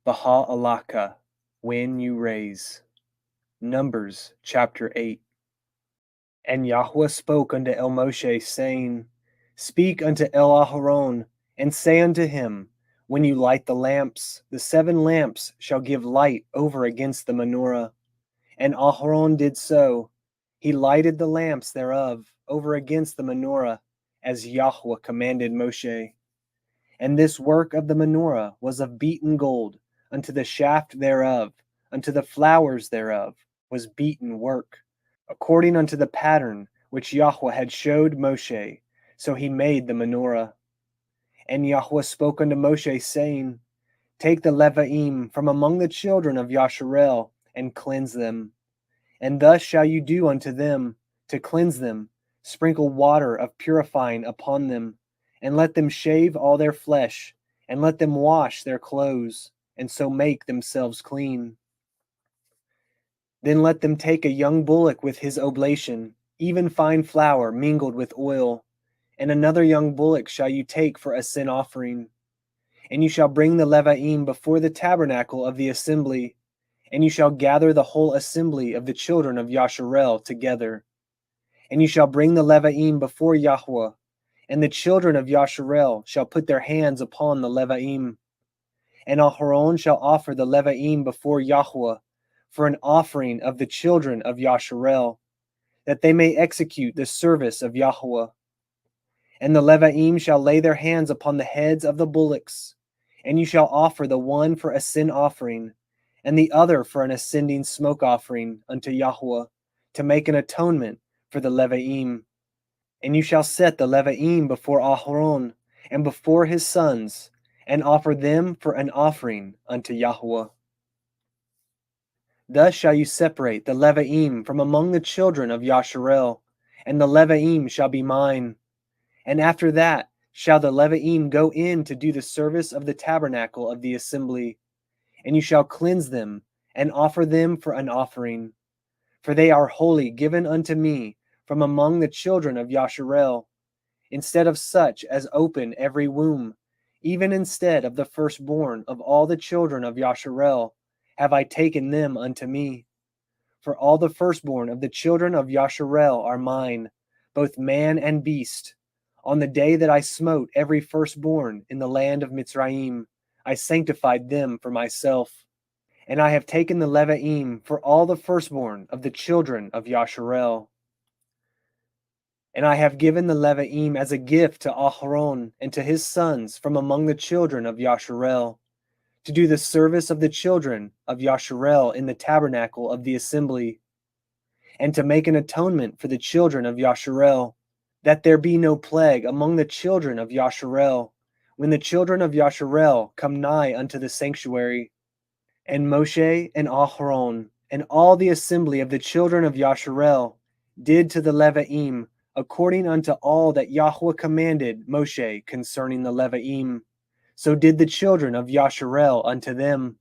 Beha'alotcha, when you raise. Numbers chapter 8. And Yahuah spoke unto El Moshe, saying, Speak unto El Aharon, and say unto him, When you light the lamps, the 7 lamps shall give light over against the menorah. And Aharon did so. He lighted the lamps thereof over against the menorah, as Yahuah commanded Moshe. And this work of the menorah was of beaten gold, unto the shaft thereof, unto the flowers thereof, was beaten work, according unto the pattern which Yahuah had showed Moshe. So he made the menorah. And Yahuah spoke unto Moshe, saying, Take the Leviim from among the children of Yasharel, and cleanse them. And thus shall you do unto them, to cleanse them, sprinkle water of purifying upon them, and let them shave all their flesh, and let them wash their clothes, and so make themselves clean. Then let them take a young bullock with his oblation, even fine flour mingled with oil, and another young bullock shall you take for a sin offering. And you shall bring the Leviim before the tabernacle of the assembly, and you shall gather the whole assembly of the children of Yasharel together. And you shall bring the Leviim before Yahuah, and the children of Yasharel shall put their hands upon the Leviim. And Aharon shall offer the Leviim before Yahuah for an offering of the children of Yasharel, that they may execute the service of Yahuah. And the Leviim shall lay their hands upon the heads of the bullocks, and you shall offer the one for a sin offering, and the other for an ascending smoke offering unto Yahuah, to make an atonement for the Leviim. And you shall set the Leviim before Aharon and before his sons, and offer them for an offering unto Yahuah. Thus shall you separate the Leviim from among the children of Yasharel, and the Leviim shall be mine. And after that shall the Leviim go in to do the service of the tabernacle of the assembly, and you shall cleanse them, and offer them for an offering. For they are wholly given unto me from among the children of Yasharel, instead of such as open every womb, even instead of the firstborn of all the children of Yasharel, have I taken them unto me. For all the firstborn of the children of Yasharel are mine, both man and beast. On the day that I smote every firstborn in the land of Mitzrayim, I sanctified them for myself. And I have taken the Leviim for all the firstborn of the children of Yasharel. And I have given the Leviim as a gift to Aharon and to his sons from among the children of Yasharel, to do the service of the children of Yasharel in the tabernacle of the assembly, and to make an atonement for the children of Yasharel, that there be no plague among the children of Yasharel, when the children of Yasharel come nigh unto the sanctuary. And Moshe and Aharon and all the assembly of the children of Yasharel did to the Leviim according unto all that Yahuah commanded Moshe concerning the Leviim. So did the children of Yasharel unto them.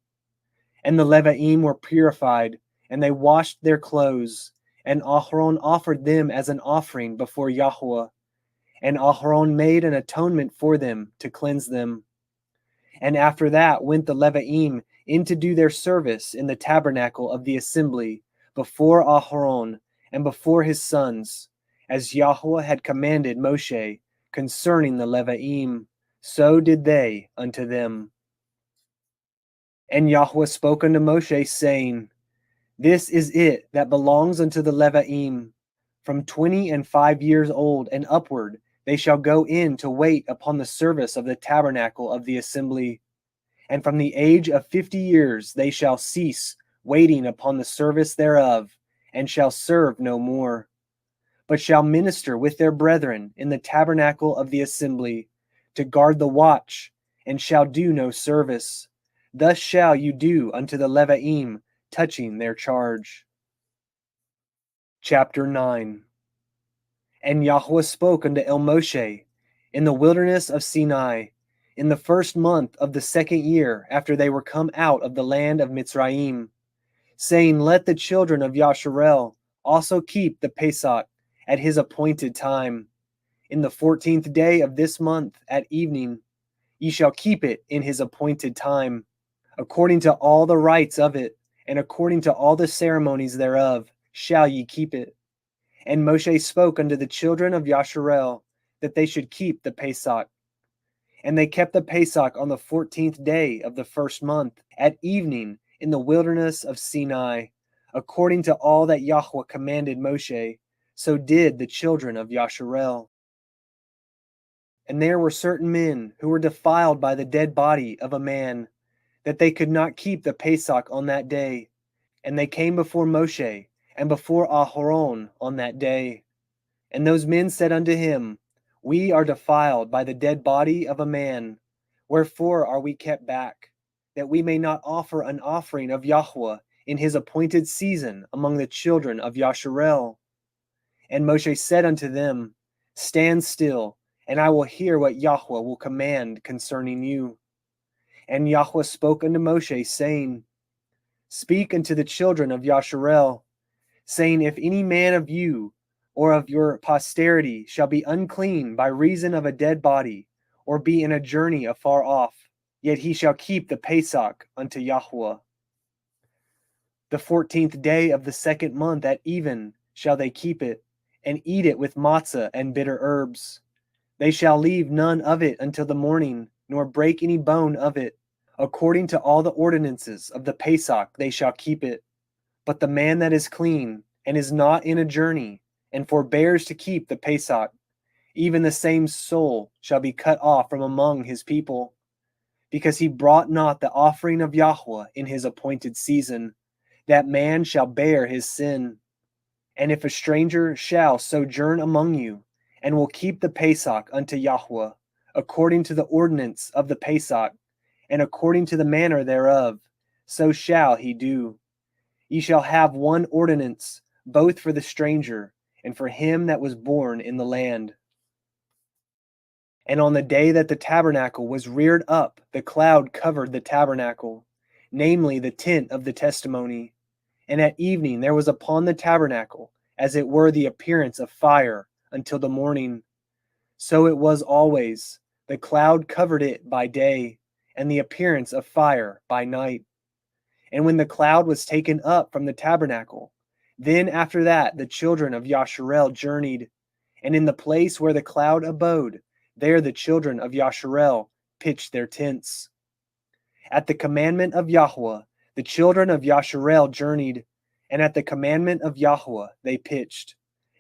And the Leviim were purified, and they washed their clothes, and Aharon offered them as an offering before Yahuah. And Aharon made an atonement for them to cleanse them. And after that went the Leviim in to do their service in the tabernacle of the assembly before Aharon and before his sons, as Yahuah had commanded Moshe concerning the Leviim. So did they unto them. And Yahuah spoke unto Moshe, saying, This is it that belongs unto the Leviim. From 25 years old and upward they shall go in to wait upon the service of the tabernacle of the assembly. And from the age of 50 years they shall cease waiting upon the service thereof, and shall serve no more, but shall minister with their brethren in the tabernacle of the assembly, to guard the watch, and shall do no service. Thus shall you do unto the Leviim touching their charge. Chapter 9. And Yahuah spoke unto El Moshe in the wilderness of Sinai, in the first month of the 2nd year after they were come out of the land of Mitzrayim, saying, Let the children of Yasharel also keep the Pesach at his appointed time. In the 14th day of this month at evening, ye shall keep it in his appointed time. According to all the rites of it, and according to all the ceremonies thereof, shall ye keep it. And Moshe spoke unto the children of Yasharel, that they should keep the Pesach. And they kept the Pesach on the 14th day of the first month, at evening, in the wilderness of Sinai, according to all that Yahuah commanded Moshe. So did the children of Yasharel. And there were certain men who were defiled by the dead body of a man, that they could not keep the Pesach on that day. And they came before Moshe and before Aharon on that day. And those men said unto him, We are defiled by the dead body of a man. Wherefore are we kept back, that we may not offer an offering of Yahuah in his appointed season among the children of Yasharel? And Moshe said unto them, Stand still, and I will hear what Yahuah will command concerning you. And Yahuah spoke unto Moshe, saying, Speak unto the children of Yasharel, saying, If any man of you or of your posterity shall be unclean by reason of a dead body, or be in a journey afar off, yet he shall keep the Pesach unto Yahuah. The 14th day of the second month at even shall they keep it, and eat it with matzah and bitter herbs. They shall leave none of it until the morning, nor break any bone of it. According to all the ordinances of the Pesach they shall keep it. But the man that is clean, and is not in a journey, and forbears to keep the Pesach, even the same soul shall be cut off from among his people, because he brought not the offering of Yahuah in his appointed season. That man shall bear his sin. And if a stranger shall sojourn among you, and will keep the Pesach unto Yahuah, according to the ordinance of the Pesach, and according to the manner thereof, so shall he do. Ye shall have one ordinance, both for the stranger, and for him that was born in the land. And on the day that the tabernacle was reared up, the cloud covered the tabernacle, namely the tent of the testimony. And at evening there was upon the tabernacle, as it were the appearance of fire, until the morning. So it was always. The cloud covered it by day, and the appearance of fire by night. And when the cloud was taken up from the tabernacle, then after that the children of Yasharel journeyed, and in the place where the cloud abode, there the children of Yasharel pitched their tents. At the commandment of Yahuah, the children of Yasharel journeyed, and at the commandment of Yahuah they pitched.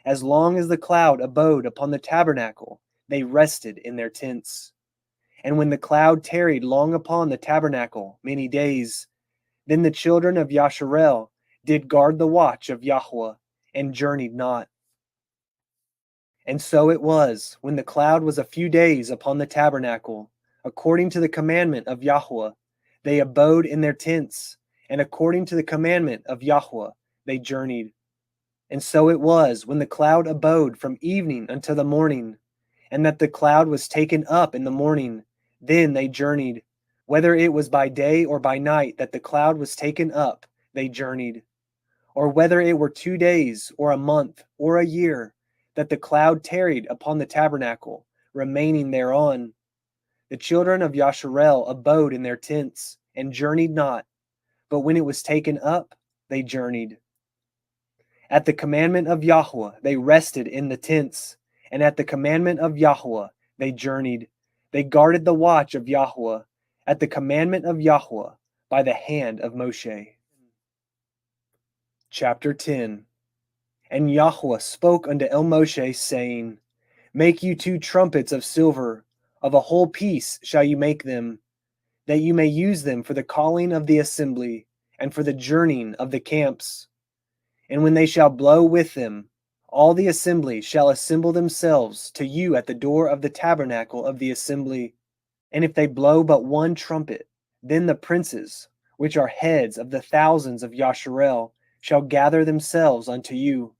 As long as the cloud abode upon the tabernacle, they rested in their tents. And when the cloud tarried long upon the tabernacle many days, then the children of Yasharel did guard the watch of Yahuah, and journeyed not. And so it was, when the cloud was a few days upon the tabernacle, according to the commandment of Yahuah, they abode in their tents, and according to the commandment of Yahuah, they journeyed. And so it was, when the cloud abode from evening until the morning, and that the cloud was taken up in the morning, then they journeyed. Whether it was by day or by night that the cloud was taken up, they journeyed. Or whether it were 2 days, or a month, or a year, that the cloud tarried upon the tabernacle, remaining thereon. The children of Yasharel abode in their tents, and journeyed not, but when it was taken up, they journeyed. At the commandment of Yahuah they rested in the tents, and at the commandment of Yahuah they journeyed. They guarded the watch of Yahuah, at the commandment of Yahuah, by the hand of Moshe. Chapter 10. And Yahuah spoke unto El Moshe, saying, Make you 2 trumpets of silver, of a whole piece shall you make them, that you may use them for the calling of the assembly, and for the journeying of the camps. And when they shall blow with them, all the assembly shall assemble themselves to you at the door of the tabernacle of the assembly. And if they blow but 1 trumpet, then the princes, which are heads of the thousands of Yasharel, shall gather themselves unto you.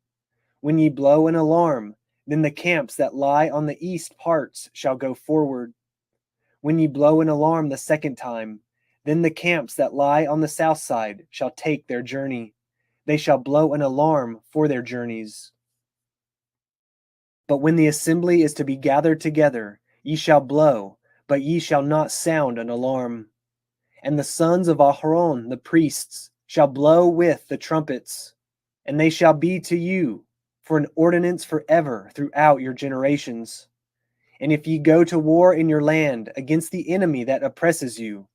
When ye blow an alarm, then the camps that lie on the east parts shall go forward. When ye blow an alarm the second time, then the camps that lie on the south side shall take their journey. They shall blow an alarm for their journeys. But when the assembly is to be gathered together, ye shall blow, but ye shall not sound an alarm. And the sons of Aharon, the priests, shall blow with the trumpets, and they shall be to you for an ordinance forever throughout your generations. And if ye go to war in your land against the enemy that oppresses you,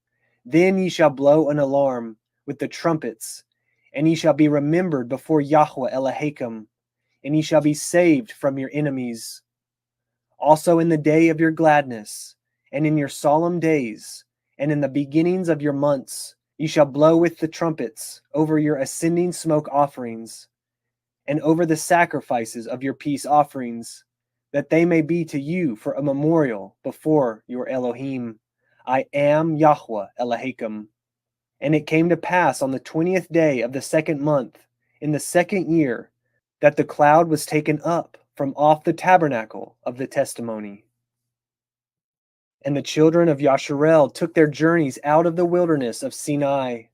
then ye shall blow an alarm with the trumpets, and ye shall be remembered before Yahuah Elohim, and ye shall be saved from your enemies. Also in the day of your gladness, and in your solemn days, and in the beginnings of your months, ye shall blow with the trumpets over your ascending smoke offerings, and over the sacrifices of your peace offerings, that they may be to you for a memorial before your Elohim. I am Yahuah Elohim. And it came to pass on the 20th day of the second month, in the second year, that the cloud was taken up from off the tabernacle of the testimony. And the children of Yasharel took their journeys out of the wilderness of Sinai,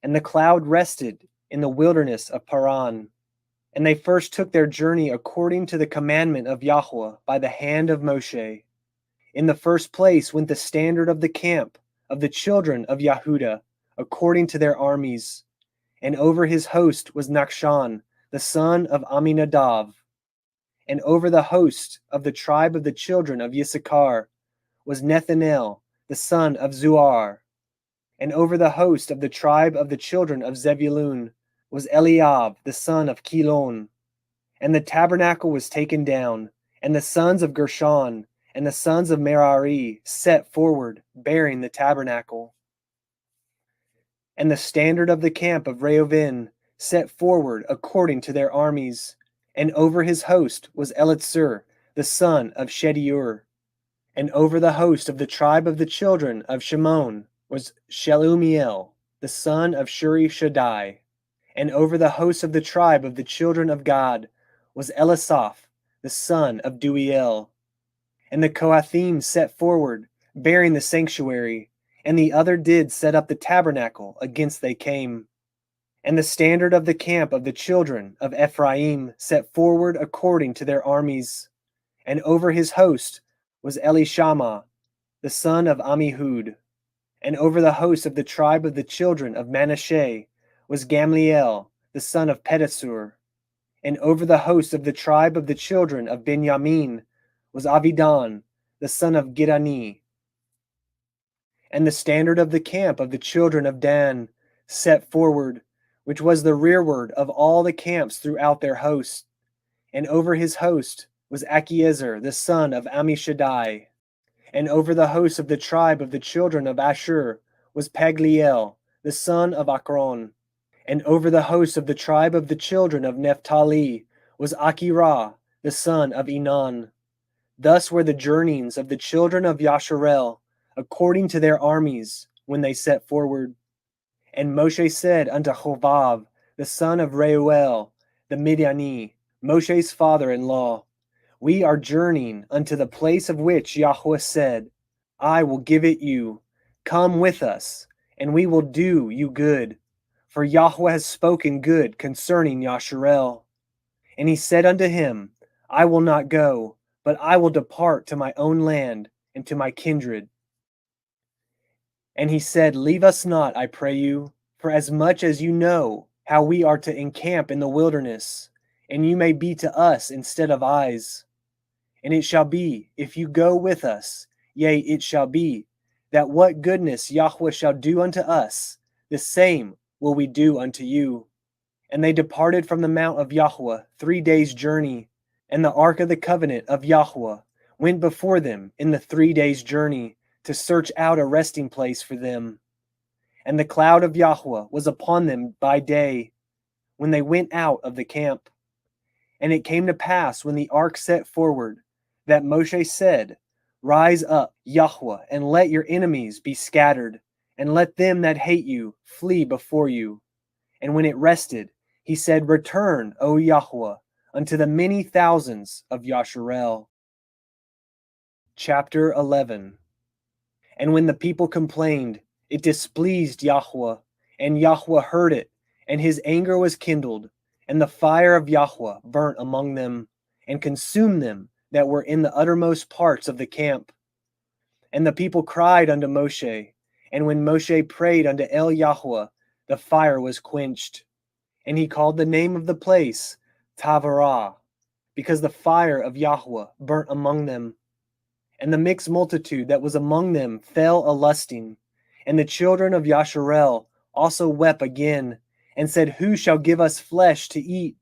and the cloud rested in the wilderness of Paran. And they first took their journey according to the commandment of Yahuah by the hand of Moshe. In the first place went the standard of the camp of the children of Yehudah, according to their armies. And over his host was Nachshon, the son of Aminadav. And over the host of the tribe of the children of Yissachar was Nethanel, the son of Zuar. And over the host of the tribe of the children of Zebulun was Eliab, the son of Kilon. And the tabernacle was taken down, and the sons of Gershon and the sons of Merari set forward, bearing the tabernacle. And the standard of the camp of Reuven set forward according to their armies. And over his host was Elitzur, the son of Shedeur. And over the host of the tribe of the children of Shimon was Shelumiel, the son of Shuri Shaddai. And over the host of the tribe of the children of Gad was Elisaph, the son of Duiel. And the Kohathim set forward, bearing the sanctuary, and the other did set up the tabernacle against they came. And the standard of the camp of the children of Ephraim set forward according to their armies. And over his host was Elishama, the son of Ammihud. And over the host of the tribe of the children of Manasseh was Gamliel, the son of Pedasur. And over the host of the tribe of the children of Benjamin was Avidan, the son of Gidani. And the standard of the camp of the children of Dan set forward, which was the rearward of all the camps throughout their host. And over his host was Achiezer, the son of Ammishaddai. And over the host of the tribe of the children of Ashur was Pagliel, the son of Akron. And over the host of the tribe of the children of Naphtali was Achirah, the son of Enan. Thus were the journeyings of the children of Yasharel, according to their armies, when they set forward. And Moshe said unto Chovav, the son of Reuel, the Midiani, Moshe's father-in-law, We are journeying unto the place of which Yahuah said, I will give it you. Come with us, and we will do you good. For Yahuah has spoken good concerning Yasharel. And he said unto him, I will not go, but I will depart to my own land and to my kindred. And he said, Leave us not, I pray you, for as much as you know how we are to encamp in the wilderness, and you may be to us instead of eyes. And it shall be, if you go with us, yea, it shall be, that what goodness Yahuah shall do unto us, the same will we do unto you. And they departed from the mount of Yahuah 3 days' journey, and the ark of the covenant of Yahuah went before them in the 3 days' journey to search out a resting place for them. And the cloud of Yahuah was upon them by day, when they went out of the camp. And it came to pass, when the ark set forward, that Moshe said, Rise up, Yahuah, and let your enemies be scattered, and let them that hate you flee before you. And when it rested, he said, Return, O Yahuah, unto the many thousands of Yasharel. Chapter 11. And when the people complained, it displeased Yahuah, and Yahuah heard it, and his anger was kindled, and the fire of Yahuah burnt among them, and consumed them that were in the uttermost parts of the camp. And the people cried unto Moshe, And when Moshe prayed unto El Yahuah, the fire was quenched. And he called the name of the place Tavarah, because the fire of Yahuah burnt among them. And the mixed multitude that was among them fell a-lusting. And the children of Yasharel also wept again, and said, Who shall give us flesh to eat?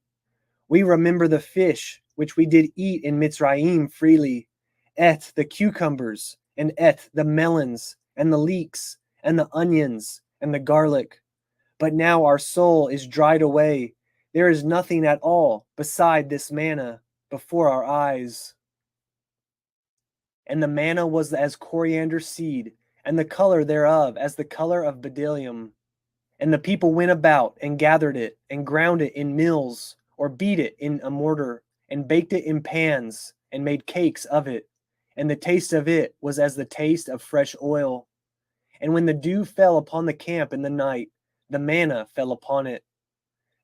We remember the fish which we did eat in Mitzrayim freely, the cucumbers, and the melons, and the leeks, and the onions, and the garlic. But now our soul is dried away. There is nothing at all beside this manna before our eyes. And the manna was as coriander seed, and the color thereof as the color of bdellium. And the people went about and gathered it, and ground it in mills, or beat it in a mortar, and baked it in pans, and made cakes of it. And the taste of it was as the taste of fresh oil. And when the dew fell upon the camp in the night, the manna fell upon it.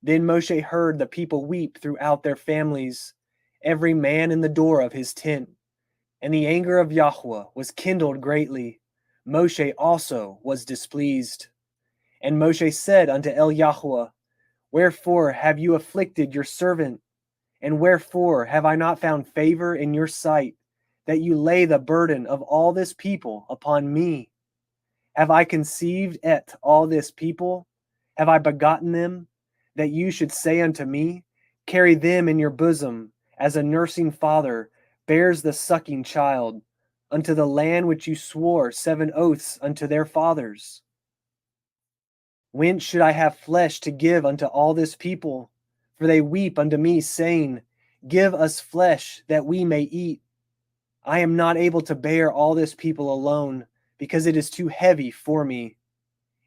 Then Moshe heard the people weep throughout their families, every man in the door of his tent. And the anger of Yahuah was kindled greatly. Moshe also was displeased. And Moshe said unto El Yahuah, Wherefore have you afflicted your servant? And wherefore have I not found favor in your sight, that you lay the burden of all this people upon me? Have I conceived all this people? Have I begotten them, that you should say unto me, Carry them in your bosom, as a nursing father bears the sucking child, unto the land which you swore 7 oaths unto their fathers? Whence should I have flesh to give unto all this people? For they weep unto me, saying, Give us flesh, that we may eat. I am not able to bear all this people alone, because it is too heavy for me.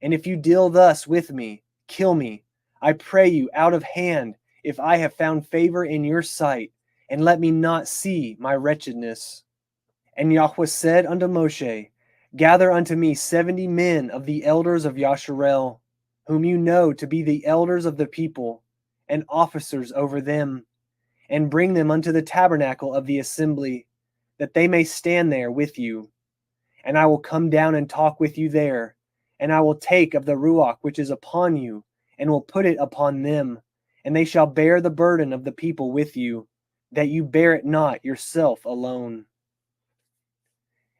And if you deal thus with me, kill me, I pray you, out of hand, if I have found favor in your sight, and let me not see my wretchedness. And Yahuah said unto Moshe, Gather unto me 70 men of the elders of Yasharel, whom you know to be the elders of the people, and officers over them, and bring them unto the tabernacle of the assembly, that they may stand there with you. And I will come down and talk with you there, and I will take of the ruach which is upon you, and will put it upon them, and they shall bear the burden of the people with you, that you bear it not yourself alone.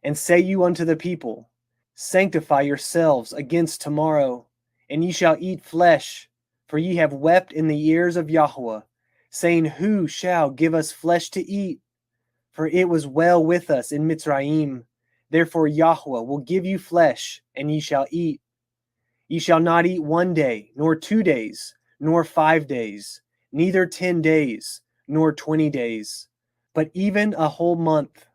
And say you unto the people, Sanctify yourselves against tomorrow, and ye shall eat flesh, for ye have wept in the ears of Yahuah, saying, Who shall give us flesh to eat? For it was well with us in Mitzrayim. Therefore Yahuah will give you flesh, and ye shall eat. Ye shall not eat 1 day, nor 2 days, nor 5 days, neither 10 days, nor 20 days, but even a whole month,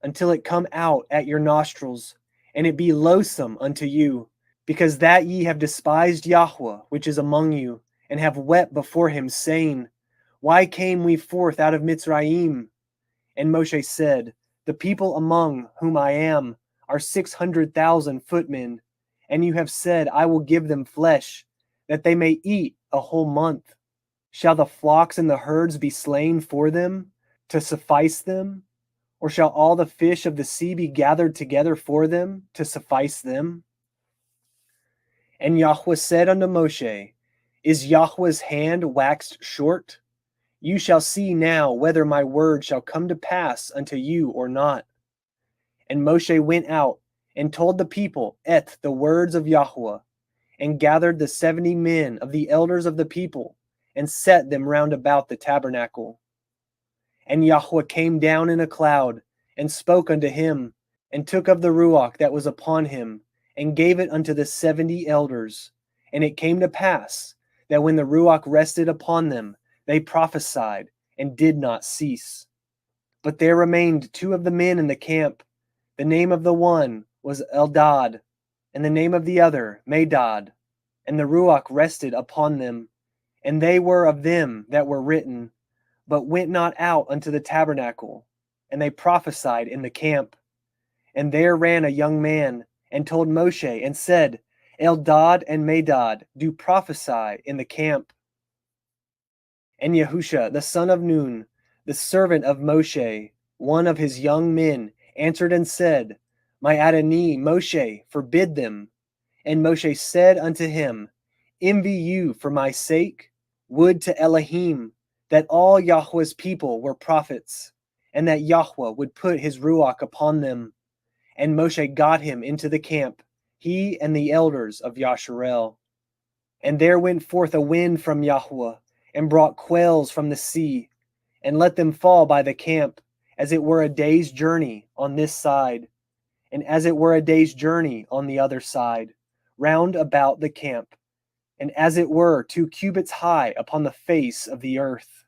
until it come out at your nostrils, and it be loathsome unto you, because that ye have despised Yahuah which is among you, and have wept before him, saying, Why came we forth out of Mitzrayim? And Moshe said, The people among whom I am are 600,000 footmen, and you have said, I will give them flesh, that they may eat a whole month. Shall the flocks and the herds be slain for them, to suffice them? Or shall all the fish of the sea be gathered together for them, to suffice them? And Yahuah said unto Moshe, Is Yahuah's hand waxed short? You shall see now whether my word shall come to pass unto you or not. And Moshe went out, and told the people the words of Yahuah, and gathered the 70 men of the elders of the people, and set them round about the tabernacle. And Yahuah came down in a cloud, and spoke unto him, and took of the ruach that was upon him, and gave it unto the 70 elders. And it came to pass, that when the ruach rested upon them, they prophesied, and did not cease. But there remained 2 of the men in the camp. The name of the one was Eldad, and the name of the other Medad. And the ruach rested upon them, and they were of them that were written, but went not out unto the tabernacle, and they prophesied in the camp. And there ran a young man, and told Moshe, and said, Eldad and Medad do prophesy in the camp. And yahusha, the son of Nun, the servant of Moshe, one of his young men, answered and said, My Adonai, Moshe, forbid them. And Moshe said unto him, Envy you for my sake? Would to Elohim that all Yahuah's people were prophets, and that Yahuah would put his ruach upon them. And Moshe got him into the camp, he and the elders of Yasharel. And there went forth a wind from Yahuah, and brought quails from the sea, and let them fall by the camp, as it were a day's journey on this side, and as it were a day's journey on the other side, round about the camp, and as it were 2 cubits high upon the face of the earth.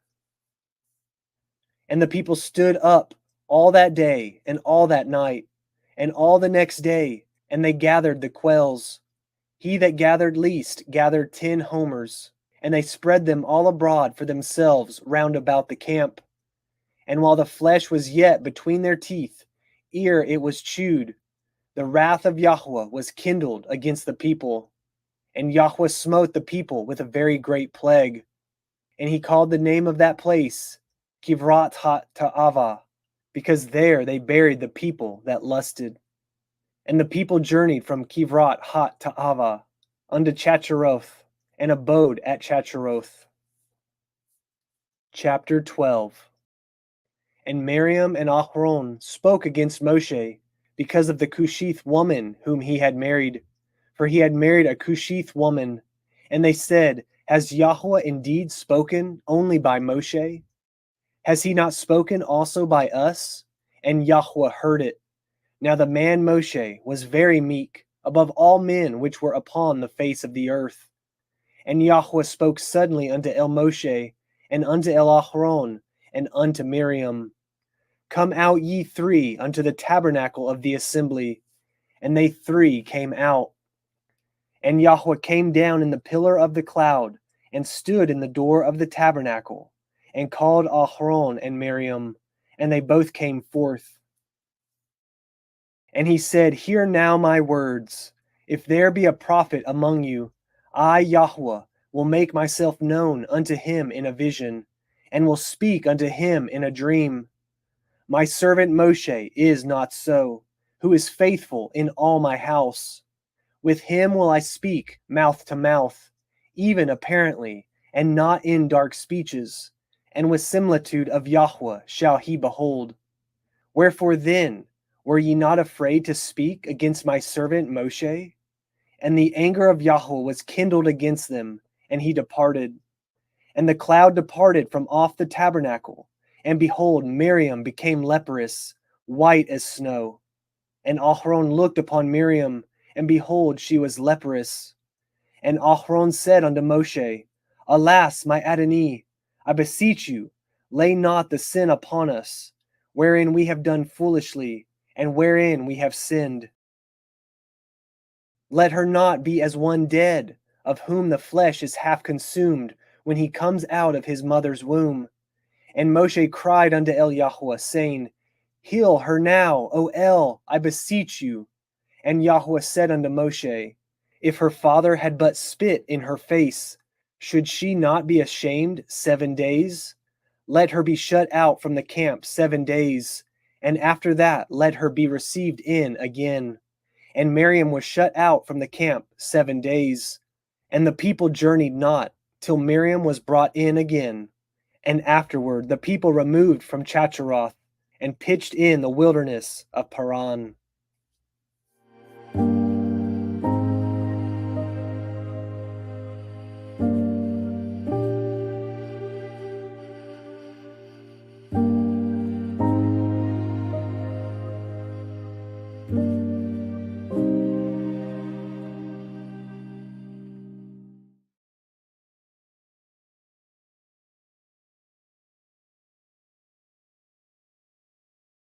And the people stood up all that day and all that night, and all the next day, and they gathered the quails. He that gathered least gathered 10 homers, and they spread them all abroad for themselves round about the camp. And while the flesh was yet between their teeth, ere it was chewed, the wrath of Yahuah was kindled against the people. And Yahuah smote the people with a very great plague. And he called the name of that place Kivrat ha-Ta'ava, because there they buried the people that lusted. And the people journeyed from Kivrat ha-Ta'ava unto Chacheroth, and abode at Chacheroth. Chapter 12. And Miriam and Aaron spoke against Moshe because of the Cushite woman whom he had married, for he had married a Cushite woman. And they said, Has Yahuah indeed spoken only by Moshe? Has he not spoken also by us? And Yahuah heard it. Now the man Moshe was very meek, above all men which were upon the face of the earth. And Yahuah spoke suddenly unto El Moshe, and unto El Aaron, and unto Miriam, Come out ye 3 unto the tabernacle of the assembly. And they 3 came out. And Yahuah came down in the pillar of the cloud, and stood in the door of the tabernacle, and called Aaron and Miriam, and they both came forth. And he said, Hear now my words. If there be a prophet among you, I, Yahuah, will make myself known unto him in a vision, and will speak unto him in a dream. My servant Moshe is not so, who is faithful in all my house. With him will I speak mouth to mouth, even apparently, and not in dark speeches, and with similitude of Yahuah shall he behold. Wherefore then were ye not afraid to speak against my servant Moshe? And the anger of Yahuah was kindled against them, and he departed. And the cloud departed from off the tabernacle, and behold, Miriam became leprous, white as snow. And Aaron looked upon Miriam, and behold, she was leprous. And Aaron said unto Moshe, Alas, my Adonai, I beseech you, lay not the sin upon us, wherein we have done foolishly, and wherein we have sinned. Let her not be as one dead, of whom the flesh is half consumed, when he comes out of his mother's womb. And Moshe cried unto El Yahuah, saying, Heal her now, O El, I beseech you. And Yahuah said unto Moshe, If her father had but spit in her face, should she not be ashamed 7 days? Let her be shut out from the camp 7 days, and after that let her be received in again. And Miriam was shut out from the camp 7 days. And the people journeyed not, till Miriam was brought in again. And afterward the people removed from Chacheroth, and pitched in the wilderness of Paran.